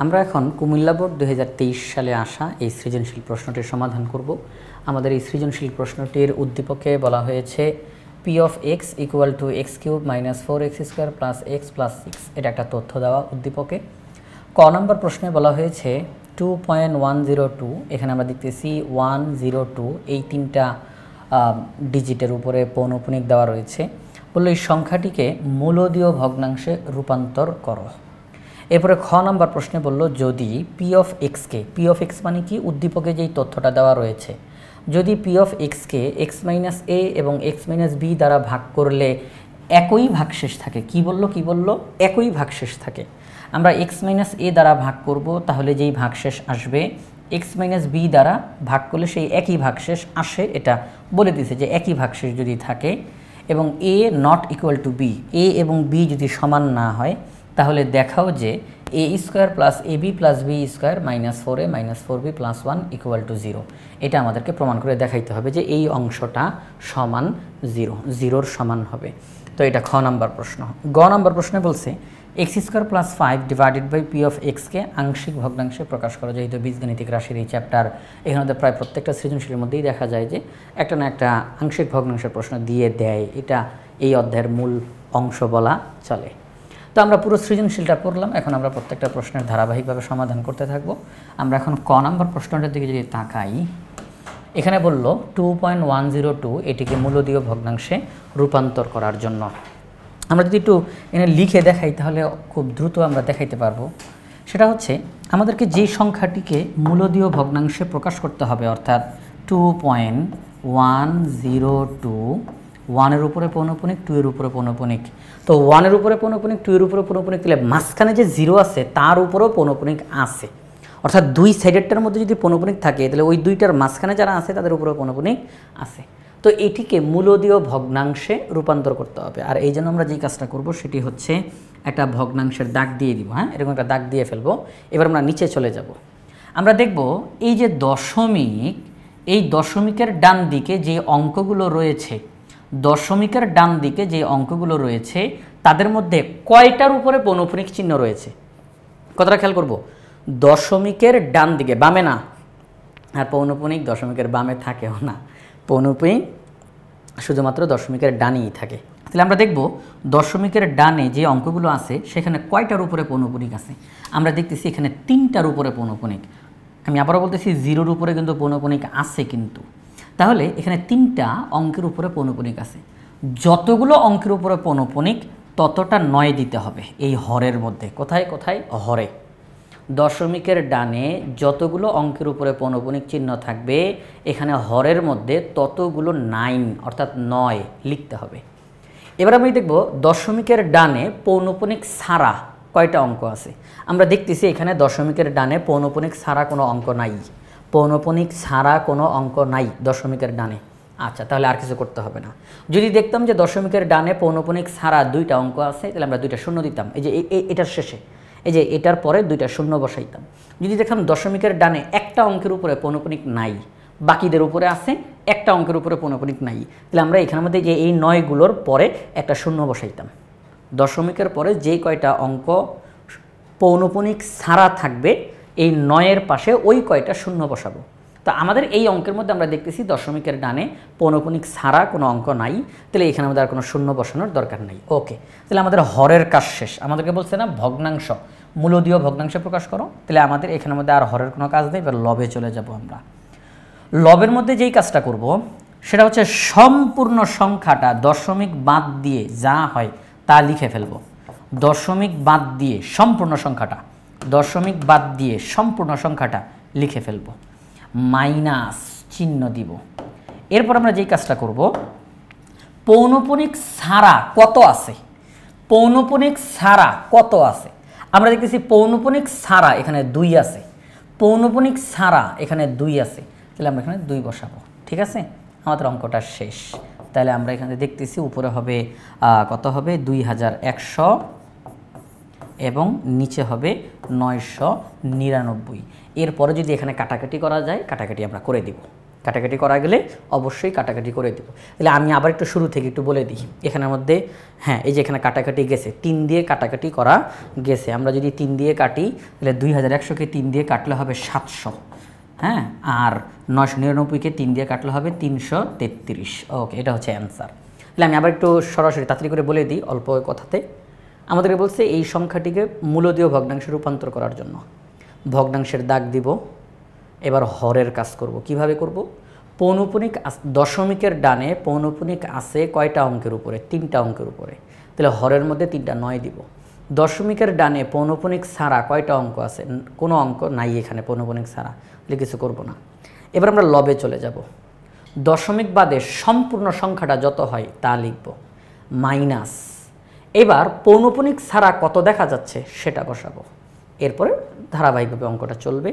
আমরা এখন কুমিল্লা বোর্ড 2023 সালে আসা এই সৃজনশীল প্রশ্নটির সমাধান করব। আমাদের এই সৃজনশীল প্রশ্নটির উদ্দীপকে বলা হয়েছে P of X equal two x cube minus 4x square plus x plus 6, এটা একটা তথ্য দেওয়া উদ্দীপকে। ক নম্বর প্রশ্নে বলা হয়েছে 2.102, এখানে আমরা দেখতেছি 102, এই তিনটা ডিজিটের উপরে পৌনঃপুনিক দেওয়া রয়েছে। বললো এই সংখ্যাটিকে মূলদীয় ভগ্নাংশে রূপান্তর করো। এরপরে খ নম্বর প্রশ্নে বলল যদি পি অফ এক্সকে, পি অফ এক্স মানে কি, উদ্দীপকে যেই তথ্যটা দেওয়া রয়েছে, যদি পি অফ এক্সকে এক্স মাইনাস এ এবং এক্স মাইনাস বি দ্বারা ভাগ করলে একই ভাগশেষ থাকে। কি বলল একই ভাগশেষ থাকে। আমরা এক্স মাইনাস এ দ্বারা ভাগ করব, তাহলে যেই ভাগশেষ আসবে এক্স মাইনাস বি দ্বারা ভাগ করলে সেই একই ভাগশেষ আসে। এটা বলে দিয়েছে যে একই ভাগশেষ যদি থাকে এবং A not equal to B, A এবং বি যদি সমান না হয়, তাহলে দেখাও যে A square plus A B plus B square minus 4a minus 4b plus 1 equal to 0। এটা আমাদেরকে প্রমাণ করে দেখাইতে হবে যে এই অংশটা সমান 0, 0-র সমান হবে। তো এটা খ নম্বর প্রশ্ন। গ নম্বর প্রশ্নে বলছে X square plus 5 divided by P of এক্সকে আংশিক ভগ্নাংশে প্রকাশ করা। যেহেতু বীজগণিতিক রাশির এই চ্যাপ্টার, এখানে প্রায় প্রত্যেকটা সৃজনশীলের মধ্যেই দেখা যায় যে একটা না একটা আংশিক ভগ্নাংশের প্রশ্ন দিয়ে দেয়। এটা এই অধ্যায়ের মূল অংশ বলা চলে। তো আমরা পুরো সৃজনশীলটা পড়লাম, এখন আমরা প্রত্যেকটা প্রশ্নের ধারাবাহিকভাবে সমাধান করতে থাকব। আমরা এখন ক নম্বর প্রশ্নটার দিকে যদি তাকাই, এখানে বলল 2.102 এটিকে মূলদীয় ভগ্নাংশে রূপান্তর করার জন্য। আমরা যদি একটু এখানে লিখে দেখাই তাহলে খুব দ্রুত আমরা দেখাইতে পারবো। সেটা হচ্ছে আমাদেরকে যে সংখ্যাটিকে মূলদীয় ভগ্নাংশে প্রকাশ করতে হবে, অর্থাৎ 2.102, 1-এর উপরে পৌনঃপুনিক, 2-এর উপরে পৌনঃপুনিক। তো 1-এর উপরে পৌনঃপুনিক, 2-এর উপরে পৌনঃপুনিক, তাহলে মাঝখানে যে 0 আছে তার উপরেও পৌনঃপুনিক আছে। অর্থাৎ দুই সাইডেরটার মধ্যে যদি পৌনঃপুনিক থাকে তাহলে ওই দুইটার মাঝখানে যারা আছে তাদের উপরেও পৌনঃপুনিক আছে। তো এটিকে মূলদীয় ভগ্নাংশে রূপান্তর করতে হবে। আর এই জন্য আমরা যেই কাজটা করব সেটি হচ্ছে একটা ভগ্নাংশের দাগ দিয়ে দিব। হ্যাঁ, এরকম একটা দাগ দিয়ে ফেলবো। এবার আমরা নিচে চলে যাব। আমরা দেখব এই যে দশমিক, এই দশমিকের ডান দিকে যে অঙ্কগুলো রয়েছে, দশমিকের ডান দিকে যে অঙ্কগুলো রয়েছে তাদের মধ্যে কয়টার উপরে পৌনঃপুনিক চিহ্ন রয়েছে। কথাটা খেয়াল করব, দশমিকের ডান দিকে, বামে না। আর পৌনঃপুনিক দশমিকের বামে থাকেও না, পৌনঃপুনিক শুধুমাত্র দশমিকের ডানেই থাকে। তাহলে আমরা দেখব দশমিকের ডানে যে অঙ্কগুলো আছে সেখানে কয়টার উপরে পৌনঃপুনিক আছে। আমরা দেখতেছি এখানে 3টার উপরে পৌনঃপুনিক। আমি আবারও বলতেছি 0-র উপরে কিন্তু পৌনঃপুনিক আছে, কিন্তু তাহলে এখানে 3টা অঙ্কের উপরে পৌনঃপুনিক আছে। যতগুলো অঙ্কের উপরে পৌনঃপুনিক ততটা 9 দিতে হবে এই হরের মধ্যে। কোথায় কোথায়? হরে। দশমিকের ডানে যতগুলো অঙ্কের উপরে পৌনঃপুনিক চিহ্ন থাকবে এখানে হরের মধ্যে ততগুলো 9 অর্থাৎ 9 লিখতে হবে। এবার আমি দেখব দশমিকের ডানে পৌনঃপুনিক ছাড়া কয়টা অঙ্ক আছে। আমরা দেখতেছি এখানে দশমিকের ডানে পৌনঃপুনিক ছাড়া কোনো অঙ্ক নাই। পৌনঃপুনিক ছাড়া কোনো অঙ্ক নাই দশমিকের ডানে। আচ্ছা, তাহলে আর কিছু করতে হবে না। যদি দেখতাম যে দশমিকের ডানে পৌনঃপুনিক ছাড়া 2টা অঙ্ক আছে, তাহলে আমরা 2টা শূন্য দিতাম। এই যে এটার শেষে, এই যে এটার পরে 2টা শূন্য বসাইতাম। যদি দেখলাম দশমিকের ডানে একটা অঙ্কের উপরে পৌনঃপুনিক নাই, বাকিদের উপরে আছে, একটা অঙ্কের উপরে পৌনঃপুনিক নাই, তাহলে আমরা এখানের মধ্যে যে এই 9গুলোর পরে একটা শূন্য বসাইতাম। দশমিকের পরে যে কয়টা অঙ্ক পৌনঃপুনিক ছাড়া থাকবে এই 9-এর পাশে ওই কয়টা শূন্য বসাবো। তো আমাদের এই অঙ্কের মধ্যে আমরা দেখতেছি দশমিকের ডানে পৌনঃপুনিক ছাড়া কোনো অঙ্ক নাই, তাহলে এখানে আমাদের আর কোনো শূন্য বসানোর দরকার নাই। ওকে, তাহলে আমাদের হরের কাজ শেষ। আমাদেরকে বলছে না ভগ্নাংশ, মূলদীয় ভগ্নাংশে প্রকাশ করো, তাহলে আমাদের এখানের মধ্যে আর হরের কোনো কাজ নেই। এবার লবে চলে যাব আমরা। লবের মধ্যে যেই কাজটা করব সেটা হচ্ছে সম্পূর্ণ সংখ্যাটা দশমিক বাদ দিয়ে যা হয় তা লিখে ফেলব। দশমিক বাদ দিয়ে সম্পূর্ণ সংখ্যাটা, দশমিক বাদ দিয়ে সম্পূর্ণ সংখ্যাটা লিখে ফেলব, মাইনাস চিহ্ন দিব। এরপর আমরা যেই কাজটা করব, পৌনঃপুনিক ছাড়া কত আছে, পৌনঃপুনিক ছাড়া কত আছে। আমরা দেখতেছি পৌনঃপুনিক ছাড়া এখানে 2 আছে, পৌনঃপুনিক ছাড়া এখানে 2 আছে, তাহলে আমরা এখানে 2 বসাবো। ঠিক আছে, আমাদের অঙ্কটা শেষ। তাহলে আমরা এখানে দেখতেছি উপরে হবে কত হবে 2100 এবং নিচে হবে 999। এরপরে যদি এখানে কাটাকাটি করা যায়, কাটাকাটি আমরা করে দিব। কাটাকাটি করা গেলে অবশ্যই কাটাকাটি করে দেব। তাহলে আমি আবার একটু শুরু থেকে একটু বলে দিই, এখানের মধ্যে হ্যাঁ এই যে এখানে কাটাকাটি গেছে, 3 দিয়ে কাটাকাটি করা গেছে। আমরা যদি 3 দিয়ে কাটি তাহলে 2100কে 3 দিয়ে কাটলে হবে 700, হ্যাঁ, আর 999কে 3 দিয়ে কাটলে হবে 333। ওকে, এটা হচ্ছে অ্যান্সার। তাহলে আমি আবার একটু সরাসরি তাড়াতাড়ি করে বলে দিই অল্প কথাতে। আমাদেরকে বলছে এই সংখ্যাটিকে মূলদীয় ভগ্নাংশে রূপান্তর করার জন্য ভগ্নাংশের দাগ দিব, এবার হরের কাজ করব। কিভাবে করব? পৌনপুনিক দশমিকের ডানে পৌনপুনিক আছে কয়টা অঙ্কের উপরে? 3টা অঙ্কের উপরে। তাহলে হরের মধ্যে 3টা 9 দিব। দশমিকের ডানে পৌনপুনিক ছাড়া কয়টা অঙ্ক আছে? কোনো অঙ্ক নাই এখানে পৌনপুনিক ছাড়া, তাহলে কিছু করব না। এবার আমরা লবে চলে যাব। দশমিক বাদে সম্পূর্ণ সংখ্যাটা যত হয় তা লিখব, মাইনাস, এবার পৌনপুনিক ছাড়া কত দেখা যাচ্ছে সেটা বসাবো। এরপরে ধারাবাহিকভাবে অঙ্কটা চলবে,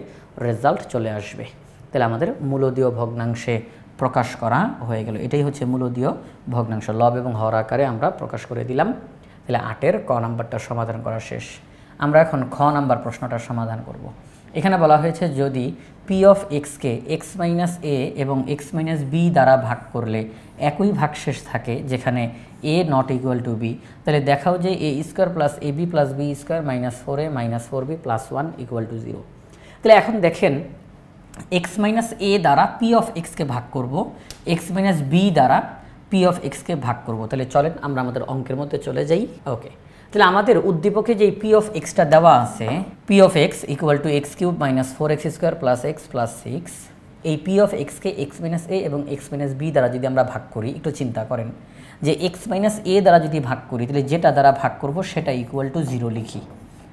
রেজাল্ট চলে আসবে। তাহলে আমাদের মূলদীয় ভগ্নাংশে প্রকাশ করা হয়ে গেল। এটাই হচ্ছে মূলদীয় ভগ্নাংশ, লব এবং হর আকারে আমরা প্রকাশ করে দিলাম। তাহলে 8-এর ক নাম্বারটা সমাধান করা শেষ। আমরা এখন খ নাম্বার প্রশ্নটা সমাধান করব। এখানে বলা হয়েছে যদি পি অফ এক্সকে এক্স মাইনাস এ এবং এক্স মাইনাস বি দ্বারা ভাগ করলে একই ভাগশেষ থাকে যেখানে A not equal to B, তাহলে দেখাও যে A square plus A B plus B square minus 4a minus 4b plus 1 equal to 0। তাহলে এখন দেখেন এক্স মাইনাস এ দ্বারা পি অফ এক্সকে ভাগ করব, এক্স মাইনাস বি দ্বারা পি অফ এক্সকে ভাগ করব। তাহলে চলেন আমরা আমাদের অঙ্কের মধ্যে চলে যাই। ওকে, তাহলে আমাদের উদ্দীপকে যে পি অফ এক্সটা দেওয়া আছে, P of X equal two x cube minus 4x square plus x plus 6, এই পি অফ এক্সকে এক্স মাইনাস এ এবং এক্স মাইনাস বি দ্বারা যদি আমরা ভাগ করি, একটু চিন্তা করেন যে এক্স মাইনাস এ দ্বারা যদি ভাগ করি তাহলে যেটা দ্বারা ভাগ করব সেটা ইকুয়াল টু 0 লিখি,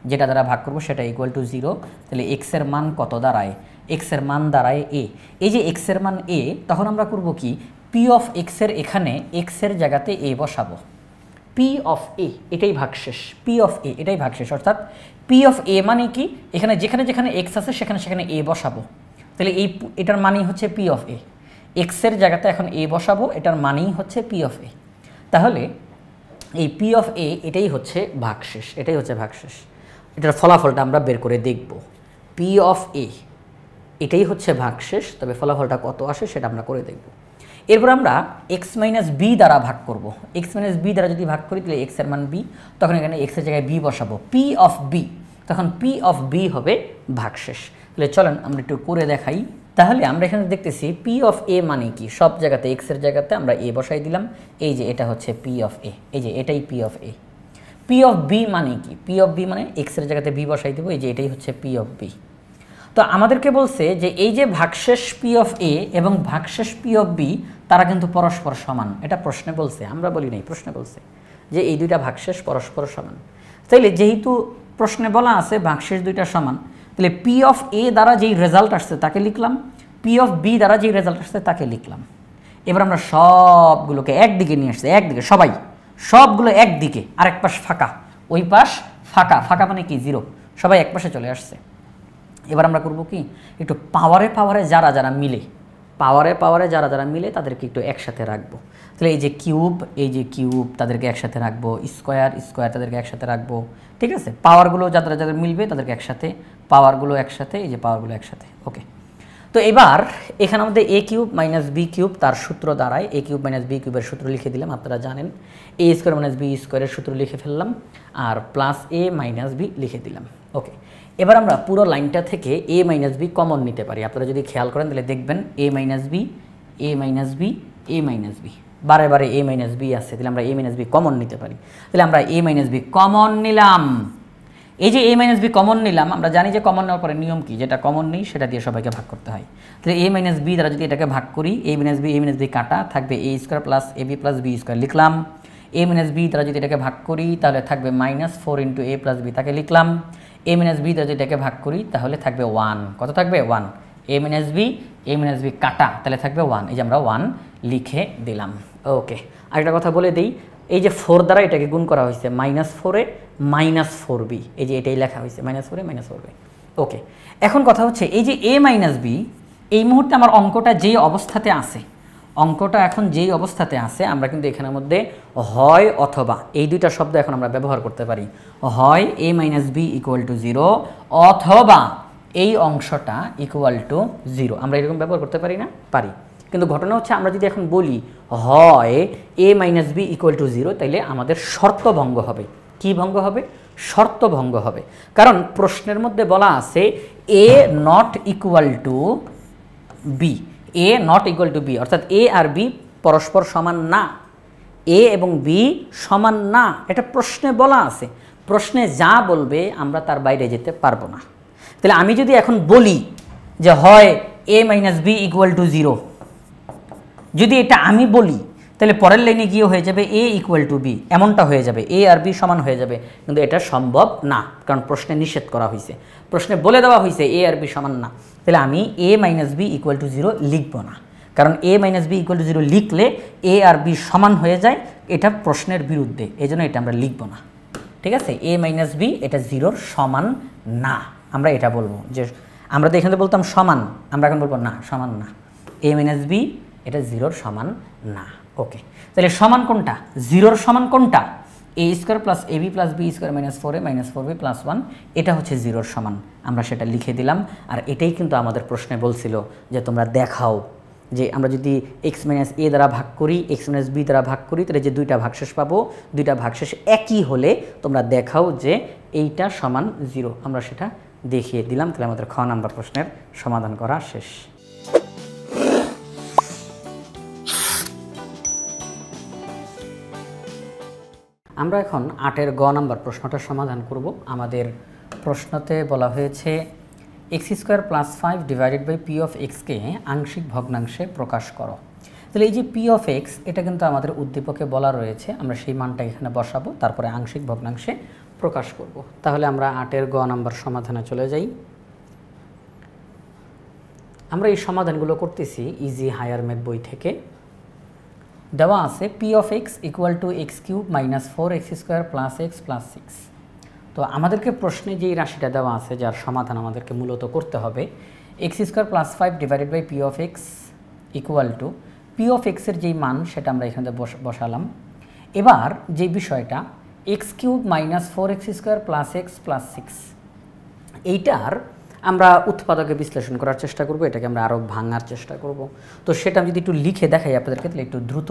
যেটা দ্বারা ভাগ করব সেটা ইকুয়াল টু 0। তাহলে এক্সের মান কত দাঁড়ায়? এক্সের মান দাঁড়ায় এ। এই যে এক্সের মান এ, তখন আমরা করব কি, পি অফ এক্সের এখানে এক্সের জায়গাতে এ বসাবো। পি অফ এ এটাই ভাগশেষ, পি অফ এ এটাই ভাগশেষ, অর্থাৎ পি অফ এ মানে কি, এখানে যেখানে যেখানে এক্স আছে সেখানে সেখানে এ বসাবো। তাহলে এটার মানেই হচ্ছে পি অফ এ, এক্সের জায়গাতে এখন এ বসাবো, এটার মানেই হচ্ছে পি অফ এ। তাহলে এই পি অফ এ এটাই হচ্ছে ভাগশেষ, এটাই হচ্ছে ভাগশেষ। এটার ফলাফলটা আমরা বের করে দেখব। পি অফ এ এটাই হচ্ছে ভাগশেষ, তবে ফলাফলটা কত আসে সেটা আমরা করে দেখব। এরপর আমরা এক্স মাইনাস বি দ্বারা ভাগ করব। এক্স মাইনাস বি দ্বারা যদি ভাগ করি তাহলে এক্সের মান বি, তখন এখানে এক্সের জায়গায় বি বসাবো, পি অফ বি, তখন পি অফ বি হবে ভাগশেষ। তাহলে চলেন আমরা একটু করে দেখাই। তাহলে আমরা এখানে দেখতেছি পি অফ এ মানে কি, সব জায়গাতে এক্সের জায়গাতে আমরা এ বসাই দিলাম, এই যে এটা হচ্ছে পি অফ এ, এই যে এটাই P of A. P of B মানে কি, পি অফ বি মানে এক্সের জায়গাতে বি বসাই দেবো, এই যে এটাই হচ্ছে পি অফ বি। তো আমাদেরকে বলছে যে এই যে ভাগশেষ পি অফ এ এবং ভাগশেষ পি অফ বি তারা কিন্তু পরস্পর সমান, এটা প্রশ্নে বলছে, আমরা বলি নাই, প্রশ্নে বলছে যে এই দুইটা ভাগশেষ পরস্পর সমান। তাইলে যেহেতু প্রশ্নে বলা আছে ভাগশেষ দুইটা সমান, তাহলে পি অফ এ দ্বারা যেই রেজাল্ট আসছে তাকে লিখলাম, পি অফ বি দ্বারা যেই রেজাল্ট আসছে তাকে লিখলাম। এবার আমরা সবগুলোকে একদিকে নিয়ে আসছি, একদিকে সবাই, সবগুলো একদিকে, আরেক পাশ ফাঁকা, ওই পাশ ফাঁকা, ফাঁকা মানে কি 0, সবাই এক পাশে চলে আসছে। এবার আমরা করব কি, একটু পাওয়ারে পাওয়ারে যারা যারা মিলে, পাওয়ারে পাওয়ারে যারা যারা মিলে তাদেরকে একটু একসাথে রাখবো। তাহলে এই যে কিউব, এই যে কিউব তাদেরকে একসাথে রাখবো, স্কোয়ার স্কোয়ার তাদেরকে একসাথে রাখবো, ঠিক আছে। পাওয়ারগুলো যারা যারা মিলবে তাদেরকে একসাথে, পাওয়ারগুলো একসাথে, এই যে পাওয়ারগুলো একসাথে। ওকে, তো এবার এখানে আমাদের এ কিউব মাইনাস বি কিউব তার সূত্র দাঁড়ায়, এ কিউব মাইনাস বি কিউবের সূত্র লিখে দিলাম, আপনারা জানেন। এ স্কোয়ার মাইনাস বি স্কোয়ারের সূত্র লিখে ফেললাম, আর প্লাস এ মাইনাস বি লিখে দিলাম। ওকে, এবার আমরা পুরো লাইনটা থেকে এ মাইনাস বি কমন নিতে পারি। আপনারা যদি খেয়াল করেন তাহলে দেখবেন এ মাইনাস বি, এ মাইনাস বি, এ মাইনাস বি, বারে বারে এ মাইনাস বি আছে, তাহলে আমরা এ মাইনাস বি কমন নিতে পারি। তাহলে আমরা এ মাইনাস বি কমন নিলাম। এই যে এ মাইনাস বি কমন নিলাম, আমরা জানি যে কমন নেওয়ার পরে নিয়ম কি, যেটা কমন নেই সেটা দিয়ে সবাইকে ভাগ করতে হয়। তাহলে এ মাইনাস বি দ্বারা যদি এটাকে ভাগ করি, এ মাইনাস বি কাটা থাকবে এ square plus A B plus B square লিখলাম। এ মাইনাস বি দ্বারা যদি এটাকে ভাগ করি তাহলে থাকবে মাইনাস 4 ইন্টু এ প্লাস বি, তাকে লিখলাম। এ মাইনাস বি দ্বারা যদি এটাকে ভাগ করি তাহলে থাকবে 1, কত থাকবে 1, এ মাইনাস বি কাটা, তাহলে থাকবে 1, এই যে আমরা 1 লিখে দিলাম। ওকে, আরেকটা কথা বলে দিই, এই যে 4 দ্বারা এটাকে গুণ করা হয়েছে, -4 এ -4b, এই যে এটাই লেখা হয়েছে, -4 এ -4b। ওকে, এখন কথা হচ্ছে এই যে a মাইনাস বি, এই মুহূর্তে আমার অঙ্কটা যেই অবস্থাতে আছে, অঙ্কটা এখন যেই অবস্থাতে আছে, আমরা কিন্তু এখানের মধ্যে হয় অথবা এই দুইটা শব্দ এখন আমরা ব্যবহার করতে পারি, হয় a minus B equal to 0 অথবা এই অংশটা ইকুয়াল টু 0, আমরা এরকম ব্যবহার করতে পারি না, পারি। কিন্তু ঘটনা হচ্ছে আমরা যদি এখন বলি হয় a minus B equal to 0, তাইলে আমাদের শর্ত ভঙ্গ হবে। কি ভঙ্গ হবে? শর্ত ভঙ্গ হবে। কারণ প্রশ্নের মধ্যে বলা আছে a not equal to B, a not equal to B, অর্থাৎ a আর b পরস্পর সমান না, a এবং b সমান না, এটা প্রশ্নে বলা আছে। প্রশ্নে যা বলবে আমরা তার বাইরে যেতে পারবো না। তাহলে আমি যদি এখন বলি যে হয় a minus B equal to 0, যদি এটা আমি বলি তাহলে পরের লাইনে গিয়ে হয়ে যাবে a ইকুয়াল টু বি, এমনটা হয়ে যাবে, a আর b সমান হয়ে যাবে, কিন্তু এটা সম্ভব না, কারণ প্রশ্নে নিষেধ করা হয়েছে, প্রশ্নে বলে দেওয়া হয়েছে a আর b সমান না। তাহলে আমি a minus B equal to 0 লিখব না, কারণ a minus B equal to 0 লিখলে a আর b সমান হয়ে যায়, এটা প্রশ্নের বিরুদ্ধে, এই জন্য এটা আমরা লিখব না। ঠিক আছে, a মাইনাস বি এটা 0-র সমান না, আমরা এটা বলবো যে আমরা তো এখানে বলতাম সমান, আমরা এখন বলবো না, সমান না, a মাইনাস বি এটা 0-র সমান না। ওকে, তাহলে সমান কোনটা? 0-র সমান কোনটা? a square plus ab plus B square minus 4a minus 4b plus 1, এটা হচ্ছে 0-র সমান, আমরা সেটা লিখে দিলাম। আর এটাই কিন্তু আমাদের প্রশ্নে বলছিল যে তোমরা দেখাও যে আমরা যদি x মাইনাস a দ্বারা ভাগ করি, x মাইনাস b দ্বারা ভাগ করি, তাহলে যে দুইটা ভাগশেষ পাবো, দুইটা ভাগশেষ একই হলে তোমরা দেখাও যে এইটা সমান 0, আমরা সেটা দেখিয়ে দিলাম। তাহলে আমাদের খ নাম্বার প্রশ্নের সমাধান করা শেষ। আমরা এখন 8-এর গ নাম্বার প্রশ্নটা সমাধান করব। আমাদের প্রশ্নতে বলা হয়েছে X square plus 5 divided by P of এক্সকে আংশিক ভগ্নাংশে প্রকাশ করো। তাহলে এই যে পি অফ এক্স, এটা কিন্তু আমাদের উদ্দীপকে বলা রয়েছে, আমরা সেই মানটা এখানে বসাবো, তারপরে আংশিক ভগ্নাংশে প্রকাশ করব। তাহলে আমরা 8-এর গ নাম্বার সমাধানে চলে যাই। আমরা এই সমাধানগুলো করতেছি ইজি হায়ার ম্যাথ বই থেকে। দেওয়া আছে P of X equal two x cube minus 4x square plus x plus 6। তো আমাদেরকে প্রশ্নে যেই রাশিটা দেওয়া আছে, যার সমাধান আমাদেরকে মূলত করতে হবে, X square plus 5 divided by P of X equal to P of এক্সের যেই মান সেটা আমরা এখানে বসালাম। এবার যে বিষয়টা x cube minus 4x square plus x plus 6, এইটার আমরা উৎপাদকে বিশ্লেষণ করার চেষ্টা করব, এটাকে আমরা আরও ভাঙার চেষ্টা করব। তো সেটা যদি একটু লিখে দেখাই আপনাদেরকে, তাহলে একটু দ্রুত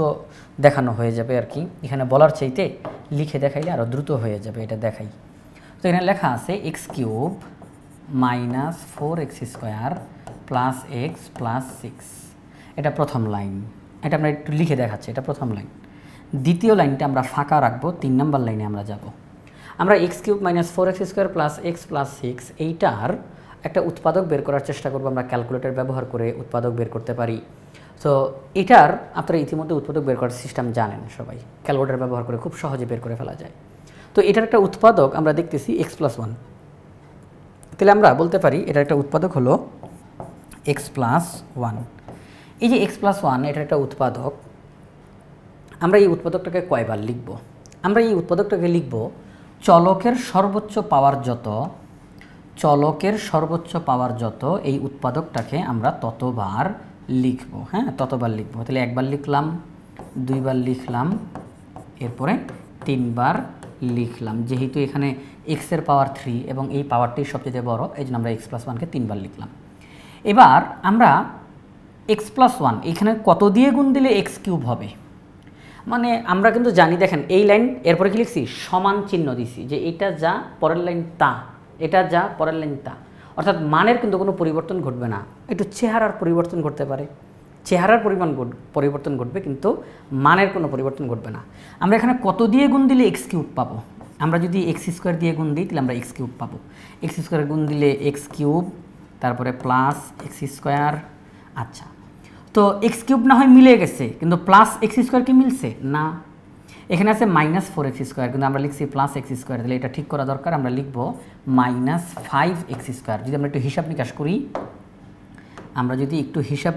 দেখানো হয়ে যাবে আর কি, এখানে বলার চাইতে লিখে দেখাইলে আরও দ্রুত হয়ে যাবে, এটা দেখাই। তো এখানে লেখা আছে x cube minus 4x square plus x plus 6, এটা প্রথম লাইন, এটা আমরা একটু লিখে দেখাচ্ছি, এটা প্রথম লাইন। দ্বিতীয় লাইনটা আমরা ফাঁকা রাখবো, 3 নম্বর লাইনে আমরা যাব। আমরা x cube minus 4x square plus x plus 6 এইটার একটা উৎপাদক বের করার চেষ্টা করব, আমরা ক্যালকুলেটর ব্যবহার করে উৎপাদক বের করতে পারি। তো এটার আপনারা ইতিমধ্যে উৎপাদক বের করার সিস্টেম জানেন সবাই, ক্যালকুলেটর ব্যবহার করে খুব সহজে বের করে ফেলা যায়। তো এটার একটা উৎপাদক আমরা দেখতেছি এক্স প্লাস 1, তাহলে আমরা বলতে পারি এটার একটা উৎপাদক হলো এক্স প্লাস 1। এই যে এক্স প্লাস 1 এটার একটা উৎপাদক, আমরা এই উৎপাদকটাকে কয়বার লিখব? আমরা এই উৎপাদকটাকে লিখব চলকের সর্বোচ্চ পাওয়ার যত, চলকের সর্বোচ্চ পাওয়ার যত এই উৎপাদকটাকে আমরা ততবার লিখব। হ্যাঁ, ততবার লিখব। তাহলে একবার লিখলাম, দুইবার লিখলাম, এরপরে 3বার লিখলাম। যেহেতু এখানে এক্সের পাওয়ার 3 এবং এই পাওয়ারটাই সবচেয়ে বড়, এই জন্য আমরা এক্স প্লাস 1কে 3বার লিখলাম। এবার আমরা এক্স প্লাস 1 এখানে কত দিয়ে গুণ দিলে এক্স কিউব হবে? মানে আমরা কিন্তু জানি, দেখেন এই লাইন, এরপরে কি লিখছি? সমান চিহ্ন দিছি, যে এটা যা পরের লাইন তা, এটা যা পরের লাইন তা, অর্থাৎ মানের কিন্তু কোনো পরিবর্তন ঘটবে না, একটু চেহারার পরিবর্তন ঘটতে পারে, চেহারার পরিবর্তন ঘটবে, কিন্তু মানের কোনো পরিবর্তন ঘটবে না। আমরা এখানে কত দিয়ে গুণ দিলে এক্স কিউব পাবো? আমরা যদি এক্স স্কোয়ার দিয়ে গুণ দিই তাহলে আমরা এক্স কিউব পাবো। এক্স স্কোয়ার গুণ দিলে এক্স কিউব, তারপরে প্লাস এক্স স্কোয়ার। আচ্ছা, তো এক্স কিউব না হয় মিলে গেছে, কিন্তু প্লাস এক্স স্কোয়ার কি মিলছে? না, এখানে আছে মাইনাস 4x স্কোয়ার, কিন্তু আমরা লিখছি প্লাস এক্স স্কোয়ার, তাহলে এটা ঠিক করা দরকার, আমরা লিখব মাইনাস 5x স্কোয়ার। যদি আমরা একটু হিসাব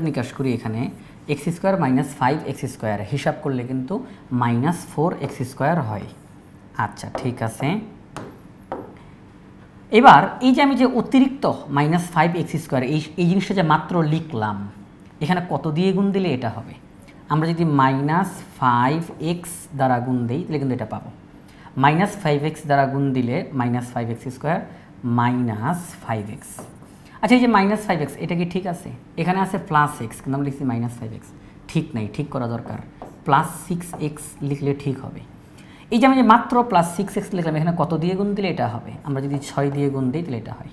নিকাশ করি, এখানে x square minus 5x square হিসাব করলে কিন্তু মাইনাস 4x স্কোয়ার হয়। আচ্ছা, ঠিক আছে। এবার এই যে আমি যে অতিরিক্ত মাইনাস 5x স্কোয়ার এই জিনিসটা যে মাত্র লিখলাম, এখানে কত দিয়ে গুণ দিলে এটা হবে? আমরা যদি মাইনাস 5x দ্বারা গুণ দিই তাহলে কিন্তু এটা পাবো। মাইনাস 5x দ্বারা গুণ দিলে minus 5x square minus 5x। আচ্ছা এই যে -5x এটা কি ঠিক আছে? এখানে আছে +x কিন্তু আমরা লিখছি -5x, ঠিক নাই, ঠিক করা দরকার। +6x লিখলে ঠিক হবে। এই যে আমি যে মাত্র +6x লিখলাম, এখানে কত দিয়ে গুণ দিলে এটা হবে? আমরা যদি 6 দিয়ে গুণ দিই তাহলে এটা হয়।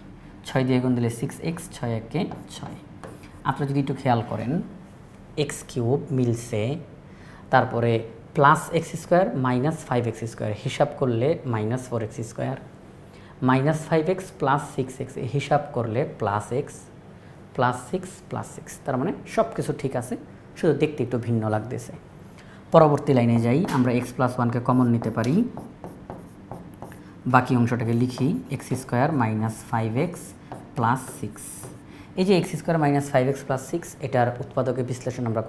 6 দিয়ে গুণ দিলে 6x, 6 একে 6। আপনারা যদি একটু খেয়াল করেন x³ মিলছে, তারপরে +x² -5x² হিসাব করলে -4x², -5x + 6x হিসাব করলে +x +6 +6, তার মানে সব কিছু ঠিক আছে, শুধু দেখতে একটু ভিন্ন লাগতেছে। পরবর্তী লাইনে যাই, আমরা x+1কে কমন নিতে পারি, বাকি অংশটাকে লিখি x² -5x + 6। এই যে x² -5x + 6 এটার উৎপাদকের বিশ্লেষণ আমরা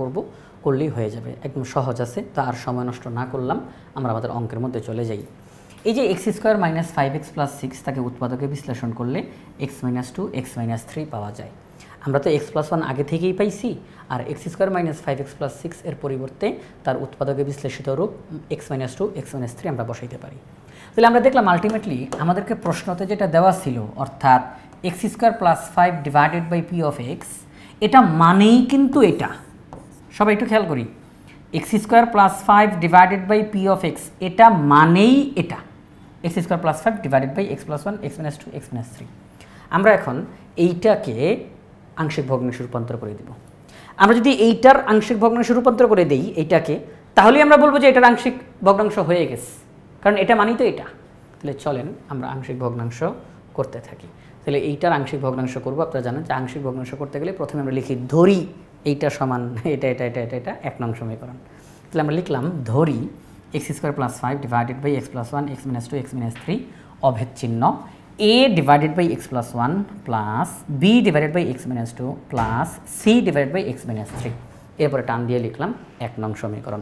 করলেই হয়ে যাবে, একদম সহজ আছে। তো আর সময় নষ্ট না করলাম, আমরা আমাদের অঙ্কের মধ্যে চলে যাই। এই যে x² -5x + 6 তাকে উৎপাদকে বিশ্লেষণ করলে x - 2 x - 3 পাওয়া যায়। আমরা তো x+1 আগে থেকেই পাইছি, আর x² -5x + 6 এর পরিবর্তে তার উৎপাদকে বিশ্লেষিত রূপ x - 2 x - 3 আমরা বসাইতে পারি। তাহলে আমরা দেখলাম আলটিমেটলি আমাদেরকে প্রশ্নতে যেটা দেওয়া ছিল, অর্থাৎ x² + 5 / p of x, এটা মানেই কিন্তু এটা। সবাই একটু খেয়াল করি, x² + 5 / p of x এটা মানেই এটা, x² + 5 / x+1 x - 2 x - 3। আমরা এখন এইটাকে আংশিক ভগ্নাংশে রূপান্তর করে দেব। আমরা যদি এইটার আংশিক ভগ্নাংশে রূপান্তর করে দেই এইটাকে, তাহলে আমরা বলবো যে এটার আংশিক ভগ্নাংশ হয়ে গেছে, কারণ এটা মানেই তো এটা। তাহলে চলেন আমরা আংশিক ভগ্নাংশ করতে থাকি। তাহলে এইটার আংশিক ভগ্নাংশ করব। আপনারা জানেন যে আংশিক ভগ্নাংশ করতে গেলে প্রথমে আমরা লিখি ধরি এইটা সমান এটা এটা এটা এটা এটা 1 নং সমীকরণ। তাহলে আমরা লিখলাম ধরি x² + 5 / x+1 x - 2 x - 3 অভেদ চিহ্ন a / x+1 plus b / x - 2 plus c / x - 3। এরপরে টান দিয়ে লিখলাম 1 নং সমীকরণ।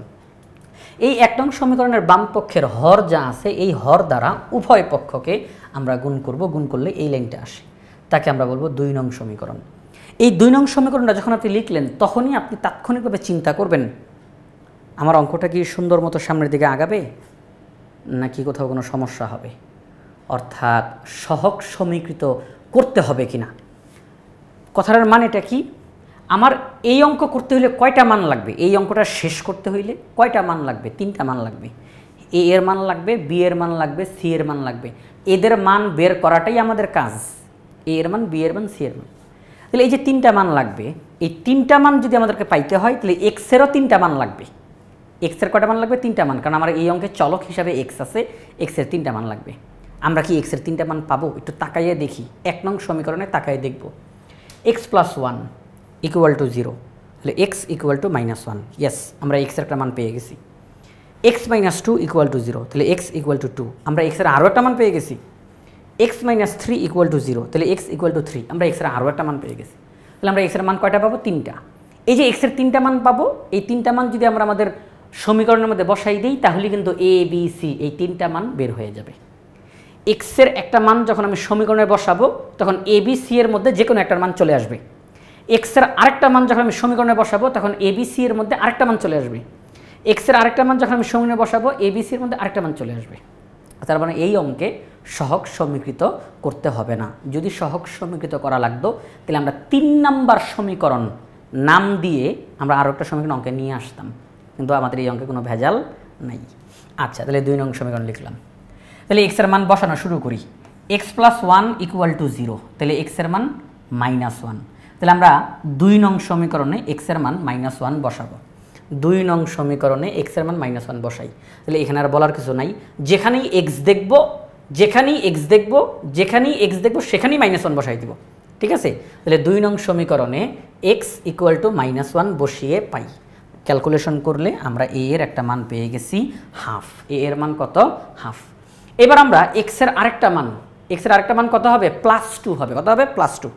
এই 1 নং সমীকরণের বাম পক্ষের হর যা আছে, এই হর দ্বারা উভয় পক্ষকে আমরা গুণ করব। গুণ করলে এই লাইনটা আসে, তাকে আমরা বলবো 2 নং সমীকরণ। এই 2 নং সমীকরণটা যখন আপনি লিখলেন, তখনই আপনি তাৎক্ষণিকভাবে চিন্তা করবেন আমার অঙ্কটা কি সুন্দর মতো সামনের দিকে আগাবে নাকি কোথাও কোনো সমস্যা হবে, অর্থাৎ সহগ সমীকৃত করতে হবে কিনা। কথাটার মানেটা কি, আমার এই অঙ্ক করতে হলে কয়টা মান লাগবে, এই অঙ্কটা শেষ করতে হইলে কয়টা মান লাগবে? 3টা মান লাগবে। এ এর মান লাগবে, বি এর মান লাগবে, সি এর মান লাগবে। এদের মান বের করাটাই আমাদের কাজ, এ এর মান, বি এর মান, সি এর মান। তাহলে এই যে 3টা মান লাগবে, এই 3টা মান যদি আমাদেরকে পাইতে হয়, তাহলে এক্সেরও 3টা মান লাগবে। এক্সের কয়টা মান লাগবে? 3টা মান, কারণ আমার এই অঙ্কের চলক হিসাবে এক্স আছে, এক্সের 3টা মান লাগবে। আমরা কি এক্সের 3টা মান পাবো? একটু তাকাইয়ে দেখি, 1 নং সমীকরণে তাকাইয়ে দেখব। x+1 = 0, তাহলে x = -1, ইয়েস, আমরা এক্সের একটা মান পেয়ে গেছি। x - 2 = 0, তাহলে x = 2, আমরা এক্সের আরও একটা মান পেয়ে গেছি। x - 3 = 0, তাহলে x = 3, আমরা এক্সের আরও একটা মান পেয়ে গেছি। তাহলে আমরা এক্সের মান কয়টা পাবো? 3টা। এই যে এক্সের 3টা মান পাবো, এই 3টা মান যদি আমরা আমাদের সমীকরণের মধ্যে বসাই দিই, তাহলে কিন্তু a b c এই 3টা মান বের হয়ে যাবে। এক্সের একটা মান যখন আমি সমীকরণে বসাবো, তখন a b c এর মধ্যে যে কোনো একটা মান চলে আসবে। এক্সের আরেকটা মান যখন আমি সমীকরণে বসাবো, তখন a b c এর মধ্যে আরেকটা মান চলে আসবে। এক্সের আরেকটা মান যখন আমি সমীকরণে বসাবো, a b c এর মধ্যে আরেকটা মান চলে আসবে। তার মানে এই অঙ্কে সহগ সমীকৃত করতে হবে না। যদি সহগ সমীকৃত করা লাগতো, তাহলে আমরা 3 নাম্বার সমীকরণ নাম দিয়ে আমরা আরও একটা সমীকরণ অঙ্কে নিয়ে আসতাম, কিন্তু আমাদের এই অঙ্কে কোনো ভেজাল নাই। আচ্ছা, তাহলে 2 নং সমীকরণ লিখলাম। তাহলে এক্সের মান বসানো শুরু করি। x+1 = 0, তাহলে এক্সের মান -1। তাহলে আমরা 2 নং সমীকরণে এক্সের মান -1 বসাবো। 2 নং সমীকরণে এক্সের মান -1 বসাই। তাহলে এখানে আর বলার কিছু নাই, যেখানেই এক্স দেখব সেখানেই -1 বসাই দিব, ঠিক আছে। তাহলে 2 নং সমীকরণে x = -1 বসিয়ে পাই। ক্যালকুলেশন করলে আমরা a এর একটা মান পেয়ে গেছি হাফ। a এর মান কত? হাফ। এবার আমরা এক্সের আরেকটা মান কত হবে? +2 হবে। কত হবে? +2।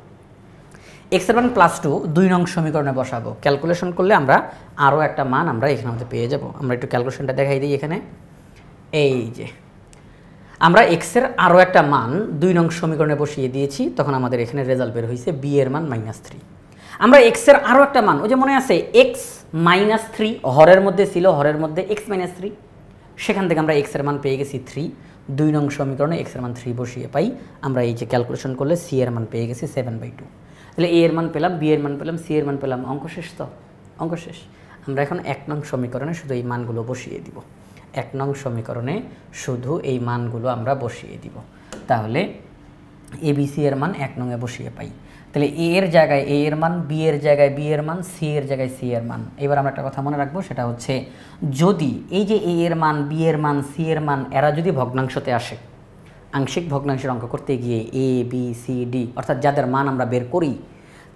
এক্সের মান +2 2 নং সমীকরণে বসাবো। ক্যালকুলেশন করলে আমরা আরও একটা মান আমরা এখানে মধ্যে পেয়ে যাব। আমরা একটু ক্যালকুলেশনটা দেখাই দিই এখানে। এই যে আমরা এক্সের আরও একটা মান 2 নং সমীকরণে বসিয়ে দিয়েছি, তখন আমাদের এখানে রেজাল্ট বের হয়েছে বি এর মান -3। আমরা এক্সের আরও একটা মান, ওই যে মনে আছে x - 3 হরের মধ্যে ছিল, হরের মধ্যে x - 3, সেখান থেকে আমরা এক্সের মান পেয়ে গেছি 3। 2 নং সমীকরণে এক্সের মান 3 বসিয়ে পাই। আমরা এই যে ক্যালকুলেশন করলে সি এর মান পেয়ে গেছি 7/2। তাহলে এ এর মান পেলাম, বি এর মান পেলাম, সি এর মান পেলাম, অঙ্ক শেষ তো, অঙ্ক শেষ। আমরা এখন 1 নং সমীকরণে শুধু এই মানগুলো বসিয়ে দিব। 1 নং সমীকরণে শুধু এই মানগুলো আমরা বসিয়ে দিব। তাহলে এ বি সি এর মান 1 নংয়ে বসিয়ে পাই। তাহলে এ এর জায়গায় এ এর মান, বি এর জায়গায় বি এর মান, সি এর জায়গায় সি এর মান। এবার আমরা একটা কথা মনে রাখবো, সেটা হচ্ছে যদি এই যে এ এর মান, বি এর মান, সি এর মান এরা যদি ভগ্নাংশতে আসে, আংশিক ভগ্নাংশের অঙ্ক করতে গিয়ে এ বি সি ডি অর্থাৎ যাদের মান আমরা বের করি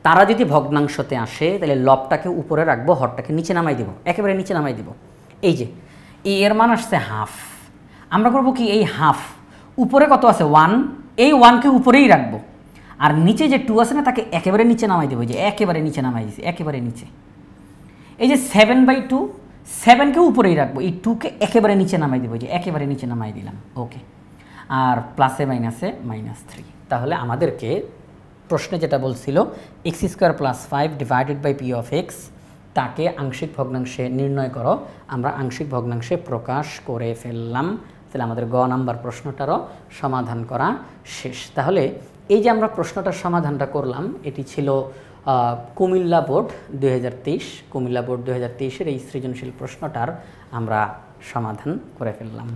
তারা যদি ভগ্নাংশতে আসে, তাহলে লবটাকে উপরে রাখবো, হরটাকে নিচে নামাই দিব, একেবারে নিচে নামাই দিব। এই যে এ এর মান আসছে হাফ, আমরা করবো কি, এই হাফ উপরে কত আছে 1, এই 1কে উপরেই রাখবো, আর নিচে যে 2 আছে না তাকে একেবারে নিচে নামাই দেবো, যে একেবারে নিচে নামাই দিছি, একেবারে নিচে। এই যে 7/2, 7কে উপরেই রাখবো, এই 2কে একেবারে নিচে নামাই দেবো, যে একেবারে নিচে নামাই দিলাম, ওকে। আর প্লাসে মাইনাসে -3। তাহলে আমাদেরকে প্রশ্নে যেটা বলছিল x² + 5 divided by p of x, তাকে আংশিক ভগ্নাংশে নির্ণয় করো। আমরা আংশিক ভগ্নাংশে প্রকাশ করে ফেললাম। তাহলে আমাদের গ নাম্বার প্রশ্নটারও সমাধান করা শেষ। তাহলে এই যে আমরা প্রশ্নটার সমাধানটা করলাম, এটি ছিল কুমিল্লা বোর্ড 2023, কুমিল্লা বোর্ড 2023-এর এই সৃজনশীল প্রশ্নটার আমরা সমাধান করে ফেললাম।